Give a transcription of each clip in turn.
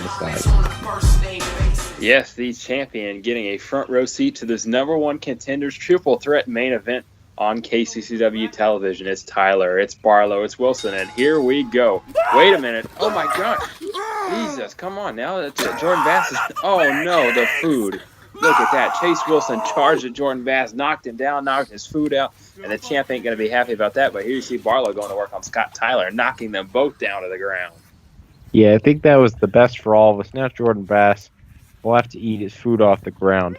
the side. Yes, the champion getting a front row seat to this #1 Contenders Triple Threat main event on KCCW television. It's Tyler, it's Barlow, it's Wilson, and here we go. Wait a minute. Oh, my gosh. Jesus, come on now. Jordan Bass is... Oh, no, the food. Look at that. Chase Wilson charged at Jordan Bass, knocked him down, knocked his food out, and the champ ain't going to be happy about that. But here you see Barlow going to work on Scott Tyler, knocking them both down to the ground. Yeah, I think that was the best for all of us. Now Jordan Bass will have to eat his food off the ground.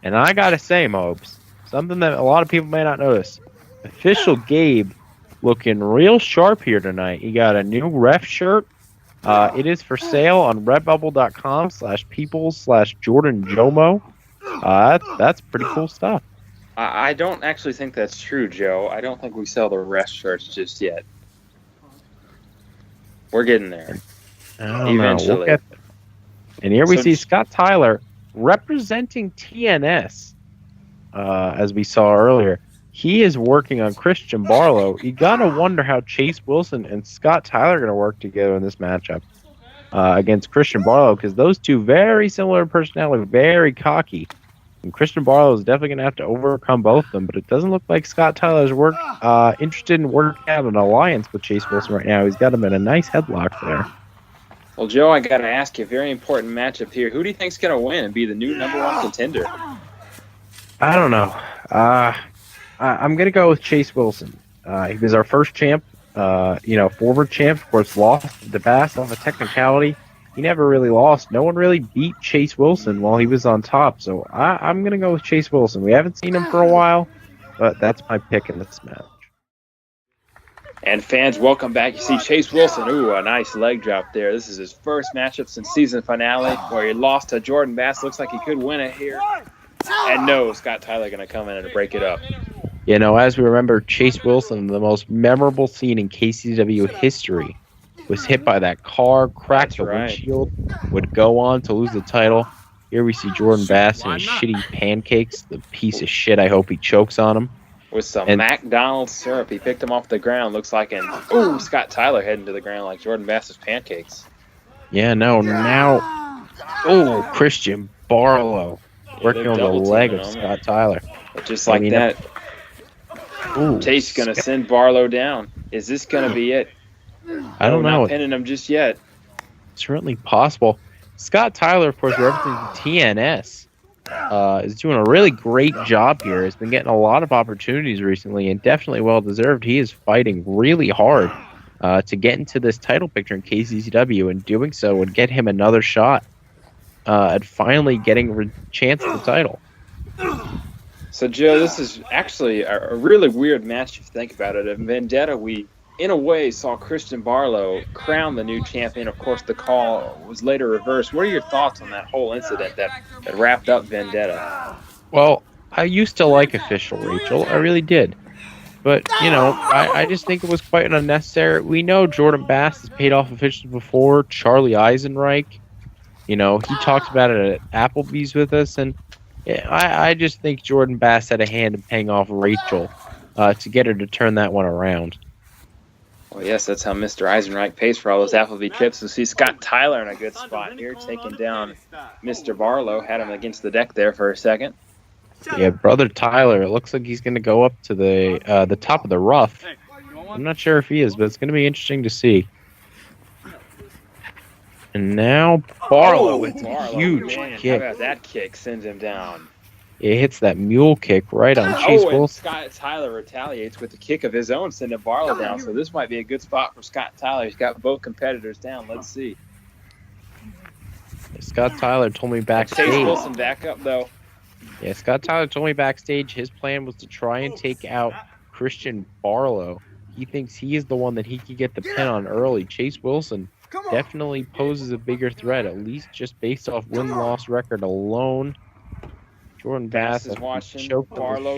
And I got to say, Mobes, something that a lot of people may not notice. Official Gabe looking real sharp here tonight. He got a new ref shirt. It is for sale on redbubble.com/people/JordanJomo. That's pretty cool stuff. I don't actually think that's true, Joe. I don't think we sell the rest shirts just yet. We're getting there. Eventually. We'll and here we see Scott Tyler representing TNS, as we saw earlier. He is working on Christian Barlow. You got to wonder how Chase Wilson and Scott Tyler are going to work together in this matchup against Christian Barlow, because those two very similar personality, very cocky. And Christian Barlow is definitely going to have to overcome both of them, but it doesn't look like Scott Tyler's interested in working out an alliance with Chase Wilson right now. He's got him in a nice headlock there. Well, Joe, I got to ask you, a very important matchup here. Who do you think's going to win and be the new #1 contender? I don't know. I'm going to go with Chase Wilson. He was our first champ, forward champ. Of course, lost to Bass off a technicality. He never really lost. No one really beat Chase Wilson while he was on top. So I'm going to go with Chase Wilson. We haven't seen him for a while, but that's my pick in this match. And fans, welcome back. You see Chase Wilson. Ooh, a nice leg drop there. This is his first matchup since season finale where he lost to Jordan Bass. Looks like he could win it here. And no, Scott Tyler going to come in and break it up. You know, as we remember, Chase Wilson, the most memorable scene in KCCW history, was hit by that car, cracked the windshield, would go on to lose the title. Here we see Jordan Bass and his shitty pancakes. The piece of shit, I hope he chokes on him. With some McDonald's syrup. He picked him off the ground, looks like, and ooh, Scott Tyler heading to the ground like Jordan Bass's pancakes. Yeah, no, now, oh, Christian Barlow working on the leg of Scott Tyler. Just like that. Ooh, Chase going to send Barlow down. Is this going to be it? I don't know. Not pinning him just yet. Certainly possible. Scott Tyler, of course, representing TNS, is doing a really great job here. Has been getting a lot of opportunities recently, and definitely well-deserved. He is fighting really hard to get into this title picture in KCCW, and doing so would get him another shot at finally getting a chance at the title. So, Joe, this is actually a really weird match if you think about it. In Vendetta, we, in a way, saw Christian Barlow crown the new champion. Of course, the call was later reversed. What are your thoughts on that whole incident that wrapped up Vendetta? Well, I used to like Official Rachel. I really did. But, I just think it was quite unnecessary. We know Jordan Bass has paid off officials before. Charlie Eisenreich, he talked about it at Applebee's with us, and I just think Jordan Bass had a hand in paying off Rachel to get her to turn that one around. Well, yes, that's how Mr. Eisenreich pays for all those Applebee trips. We see Scott Tyler in a good spot here, taking down Mr. Barlow. Had him against the deck there for a second. Yeah, brother Tyler, it looks like he's going to go up to the top of the rough. I'm not sure if he is, but it's going to be interesting to see. And now Barlow with a huge kick. How about that kick? Sends him down. It hits that mule kick right on Chase Wilson. Scott Tyler retaliates with a kick of his own, sending Barlow down. So this might be a good spot for Scott Tyler. He's got both competitors down. Let's see. Scott Tyler told me backstage. Chase Wilson back up, though. Yeah, Scott Tyler told me backstage his plan was to try and take out Christian Barlow. He thinks he is the one that he could get the pin on early. Chase Wilson definitely poses a bigger threat, at least just based off win-loss record alone. Jordan Bass is watching. Barlow,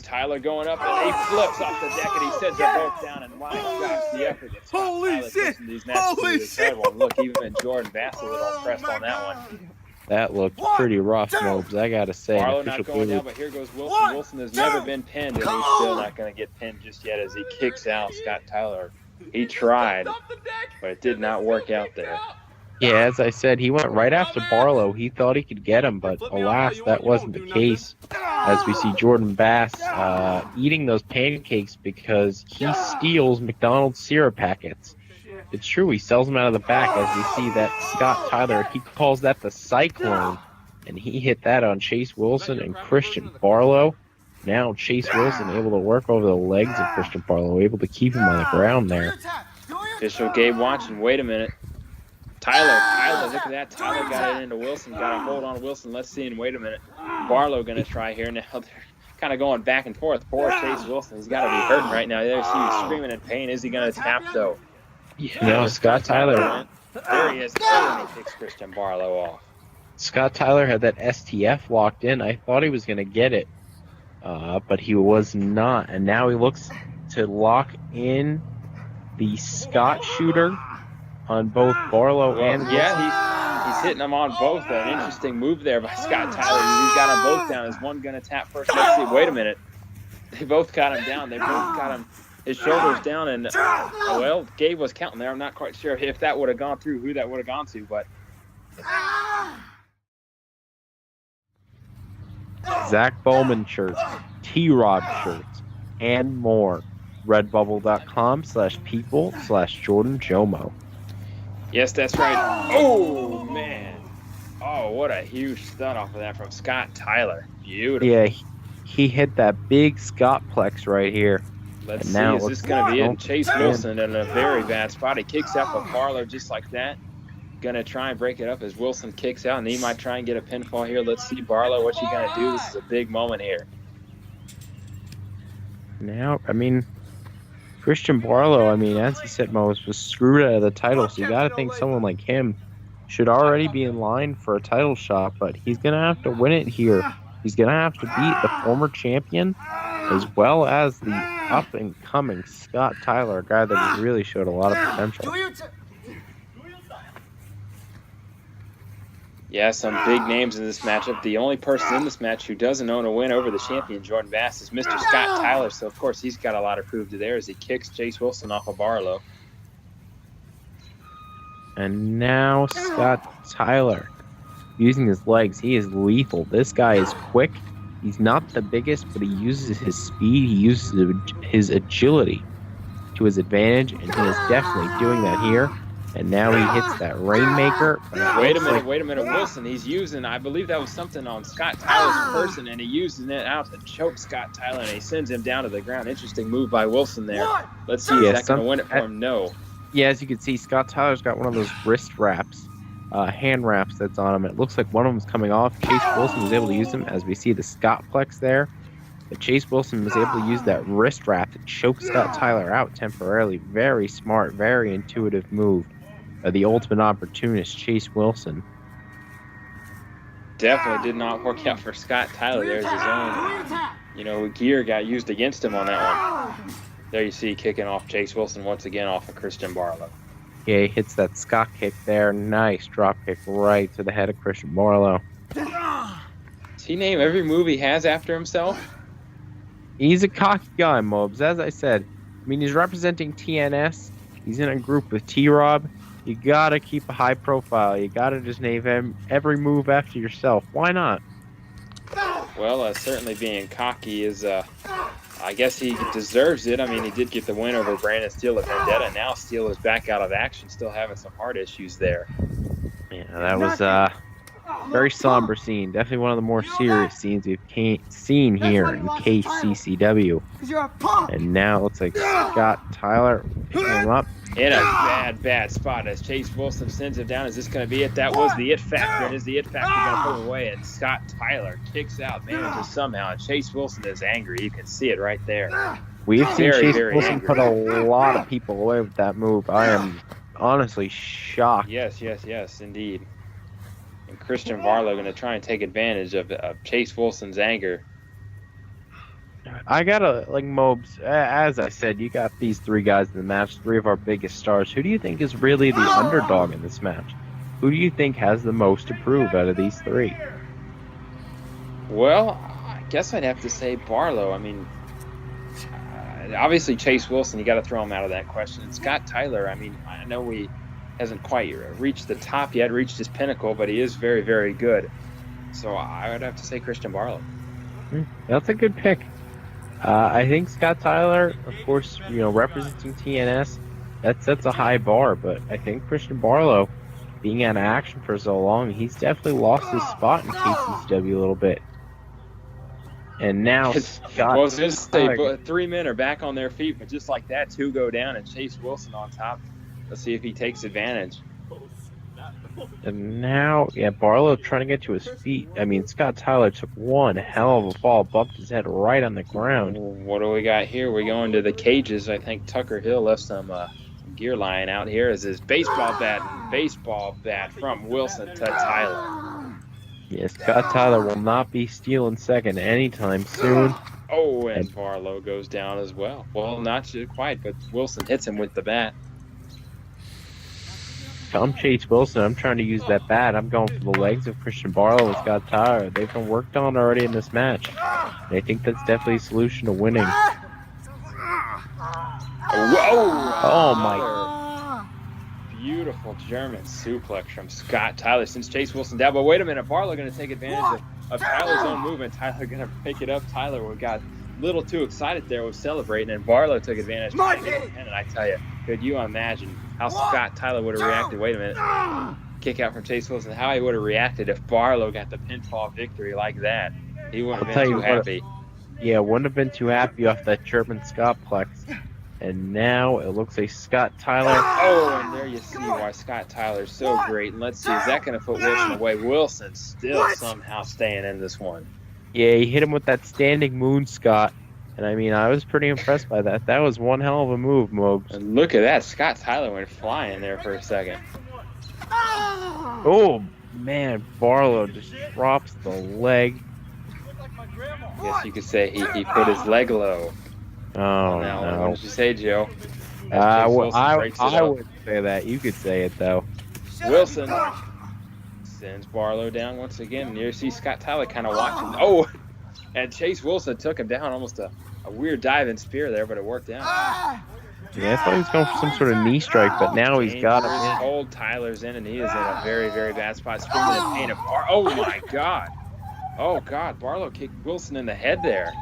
Tyler going up, and he flips off the deck, and he sends them both down. And my gosh, the effort that Scott Tyler puts in these matches is incredible. Look, even Jordan Bass a little impressed on that one. That looked pretty rough, Mobes, I gotta say. Barlow not going down, but here goes Wilson. Wilson has never been pinned, and he's still not going to get pinned just yet as he kicks out Scott Tyler. He tried, but it did not work out there. Yeah, as I said, he went right after Barlow. He thought he could get him, but alas, that wasn't the case. As we see Jordan Bass eating those pancakes because he steals McDonald's syrup packets. It's true, he sells them out of the back, as we see that Scott Tyler, he calls that the Cyclone, and he hit that on Chase Wilson and Christian Barlow. Now Chase Wilson able to work over the legs of Christian Barlow, able to keep him on the ground there. Official Gabe watching. Wait a minute. Tyler, look at that. Tyler got it into Wilson, got a hold on Wilson. Let's see, and wait a minute. Barlow going to try here. Now they're kind of going back and forth. Poor Chase Wilson. He's got to be hurting right now. There, he's screaming in pain. Is he going to tap, though? No, Scott Tyler. There he is. And he picks Christian Barlow off. Scott Tyler had that STF locked in. I thought he was going to get it, but he was not. And now he looks to lock in the Scott shooter on both Barlow and Wilson. Yeah, he's hitting them on both. An interesting move there by Scott Tyler. He's got them both down. Is one going to tap first? Let's see. Wait a minute. They both got him down. They both got him, his shoulders down. And, well, Gabe was counting there. I'm not quite sure if that would have gone through, who that would have gone to, but. Zach Bowman shirts, T-Rob shirts, and more. Redbubble.com/people/Jordan Jomo. Yes, that's right. Oh, man. Oh, what a huge stud off of that from Scott Tyler. Beautiful. Yeah, he hit that big Scottplex right here. Let's see, is this going to be it? Chase Wilson in a very bad spot. He kicks out with Barlow just like that. Going to try and break it up as Wilson kicks out, and he might try and get a pinfall here. Let's see, Barlow, what you going to do? This is a big moment here. Now, I mean, Christian Barlow, I mean, as he said, was screwed out of the title, so you got to think someone like him should already be in line for a title shot, but he's going to have to win it here. He's going to have to beat the former champion as well as the up-and-coming Scott Tyler, a guy that has really showed a lot of potential. Yeah, some big names in this matchup. The only person in this match who doesn't own a win over the champion, Jordan Bass, is Mr. Scott Tyler. So, of course, he's got a lot to prove to there as he kicks Chase Wilson off of Barlow. And now Scott Tyler using his legs. He is lethal. This guy is quick. He's not the biggest, but he uses his speed. He uses his agility to his advantage, and he is definitely doing that here. And now he hits that Rainmaker. Wait a minute, Wilson. He's using, I believe that was something on Scott Tyler's person, and he uses it out to choke Scott Tyler, and he sends him down to the ground. Interesting move by Wilson there. Let's see, is that going to win it for him? No. Yeah, as you can see, Scott Tyler's got one of those wrist wraps, hand wraps that's on him. It looks like one of them's coming off. Chase Wilson was able to use them, as we see the Scottplex there. But Chase Wilson was able to use that wrist wrap to choke Scott Tyler out temporarily. Very smart, very intuitive move. The ultimate opportunist, Chase Wilson. Definitely did not work out for Scott Tyler. There's his own, gear got used against him on that one. There you see kicking off Chase Wilson once again off of Christian Barlow. Yeah, he hits that Scott kick there. Nice drop kick right to the head of Christian Barlow. Does he name every move he has after himself? He's a cocky guy, Mobs. As I said, I mean, he's representing TNS. He's in a group with T-Rob. You gotta keep a high profile. You gotta just name every move after yourself. Why not? Well, certainly being cocky is, I guess he deserves it. I mean, he did get the win over Brandon Steele at Vendetta. Now Steele is back out of action, still having some heart issues there. Yeah, that was very somber scene. Definitely one of the more serious scenes we've seen here in KCCW. And now it looks like Scott Tyler picking him up. In a bad spot as Chase Wilson sends him down. Is this going to be it? That was the it factor. And is the it factor going to put him away? And Scott Tyler kicks out, manages somehow. And Chase Wilson is angry. You can see it right there. We've seen Chase Wilson put a lot of people away with that move. I am honestly shocked. Yes, indeed. And Christian Barlow going to try and take advantage of Chase Wilson's anger. I gotta, Mobes, as I said, you got these three guys in the match, three of our biggest stars. Who do you think is really the underdog in this match? Who do you think has the most to prove out of these three? Well, I guess I'd have to say Barlow. I mean, obviously Chase Wilson, you got to throw him out of that question. And Scott Tyler, I mean, I know we hasn't quite reached the top yet, reached his pinnacle, but he is very, very good. So I would have to say Christian Barlow. That's a good pick. I think Scott Tyler, of course, representing TNS, that's a high bar, but I think Christian Barlow, being out of action for so long, he's definitely lost his spot in KCCW a little bit. And now Scott. Well, just say 3 men are back on their feet, but just like that, 2 go down, and Chase Wilson on top. Let's see if he takes advantage. And now, Barlow trying to get to his feet. I mean, Scott Tyler took one hell of a fall, bumped his head right on the ground. What do we got here? We're going to the cages. I think Tucker Hill left some gear lying out here as his baseball bat from Wilson to Tyler. Yeah, Scott Tyler will not be stealing second anytime soon. Oh, and Barlow goes down as well. Well, not quite, but Wilson hits him with the bat. I'm Chase Wilson. I'm trying to use that bat. I'm going for the legs of Christian Barlow and Scott Tyler. They've been worked on already in this match. And I think that's definitely a solution to winning. Oh my! Beautiful German suplex from Scott Tyler. Since Chase Wilson down, but wait a minute, Barlow going to take advantage of Tyler's own movement. Tyler going to pick it up. Tyler got a little too excited there, was celebrating, and Barlow took advantage. And I tell you, could you imagine how Scott Tyler would have reacted? Wait a minute. Kick out from Chase Wilson. How he would have reacted if Barlow got the pinfall victory like that. He wouldn't have been too happy. Yeah, wouldn't have been too happy off that German Scottplex. And now it looks like Scott Tyler. Oh, and there you see why Scott Tyler's so great. And let's see, is that going to put Wilson away? Wilson still somehow staying in this one. Yeah, he hit him with that standing moon, Scott. And I mean, I was pretty impressed by that. That was one hell of a move, Mobes. And look at that. Scott Tyler went flying there for a second. Oh, man. Barlow just drops the leg. Guess you could say he put his leg low. Oh, no. What did you say, Joe? I wouldn't say that. You could say it, though. Wilson sends Barlow down once again. And you see Scott Tyler kind of watching. Oh, and Chase Wilson took him down. Almost a weird diving spear there, but it worked out. Yeah, I thought he was going for some sort of knee strike, but now he's got him in. Cold Tyler's in, and he is in a very, very bad spot. Screaming in pain. Oh, my God. Oh, God. Barlow kicked Wilson in the head there.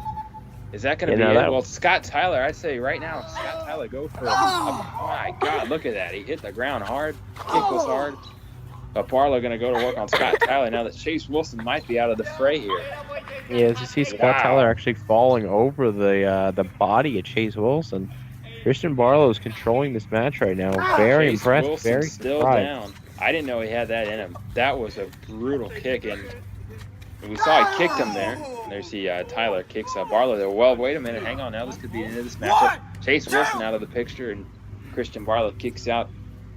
Is that going to be it? Well, Scott Tyler, I'd say right now, Scott Tyler go for it. Oh, my God, look at that. He hit the ground hard. Kick was hard. But Barlow going to go to work on Scott Tyler now that Chase Wilson might be out of the fray here. Yeah, as you see Scott Tyler actually falling over the body of Chase Wilson. Christian Barlow is controlling this match right now. Very impressed. Wilson very still surprised. Down. I didn't know he had that in him. That was a brutal kick, and we saw he kicked him there. And there's Tyler kicks Barlow there. Well, wait a minute. Hang on now. This could be the end of this matchup. Chase Wilson out of the picture, and Christian Barlow kicks out.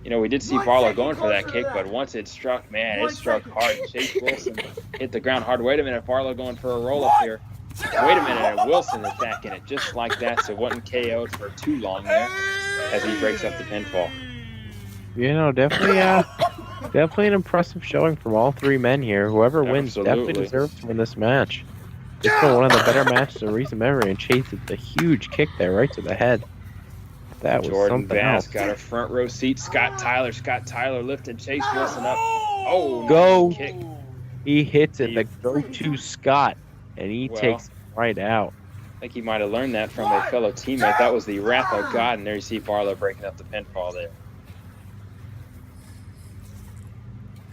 You know, we did see Barlow going for that kick, but once it struck, man, it struck hard. Chase Wilson hit the ground hard. Wait a minute. Barlow going for a roll-up here. Wait a minute. And Wilson is back in it just like that, so wasn't KO'd for too long there as he breaks up the pinfall. You know, definitely an impressive showing from all three men here. Whoever wins definitely deserves to win this match. It's been one of the better matches in recent memory, and Chase hit the huge kick there right to the head. That was Jordan something Bass else. got a front row seat. Scott Tyler lifting Chase Wilson up. Oh, go! Nice kick. He hits it. The go-to Scott, and he takes it right out. I think he might have learned that from a fellow teammate. That was the wrath of God, and there you see Barlow breaking up the pinfall there.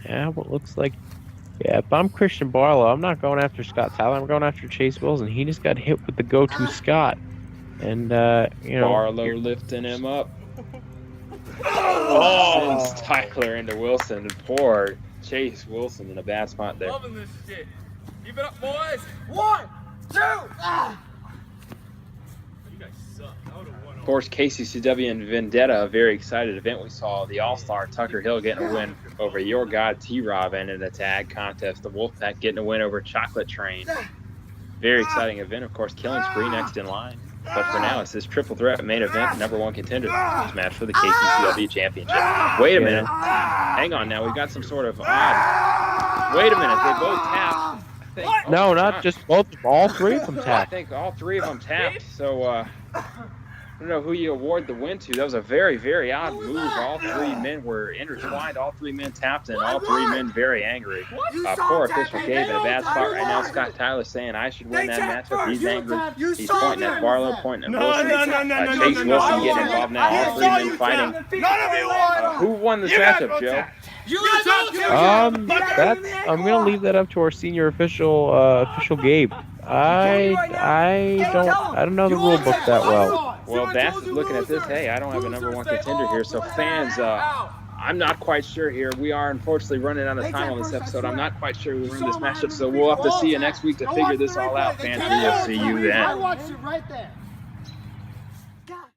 Yeah, well, it looks like, if I'm Christian Barlow, I'm not going after Scott Tyler. I'm going after Chase Wilson. He just got hit with the go-to Scott. And, Barlow lifting him up. Sends Tyler into Wilson. Poor Chase Wilson in a bad spot there. Loving this shit. Keep it up, boys. 1, 2. You guys suck. Of course, KCCW and Vendetta, a very excited event. We saw the All-Star Tucker Hill getting a win over Your God T-Rob and in a tag contest. The Wolfpack getting a win over Chocolate Train. Very exciting event. Of course, Killing Spree next in line. But for now, it's this triple threat main event, number one contenders match for the KCCW Championship. Wait a minute. Hang on now. We've got some sort of odd. Wait a minute. They both tapped. I think, no, not just both. All three of them tapped. I think all three of them tapped. So don't know who you award the win to. That was a very, very odd move. All three men were intertwined. All three men tapped, and all three men very angry. Poor official gave a bad spot right now. Scott Tyler saying, I should win that matchup. He's angry. He's pointing at Barlow, pointing at Wilson. Chase Wilson getting involved now. All three men fighting. Who won this matchup, Joe? I'm gonna leave that up to our senior official Gabe. I don't know the rule book that well. Well, Bass is looking at this. Hey, I don't have a #1 contender here, so fans, I'm not quite sure here. We are unfortunately running out of time on this episode. I'm not quite sure who won this matchup, so we'll have to see you next week to figure this all out, fans. We will see you then.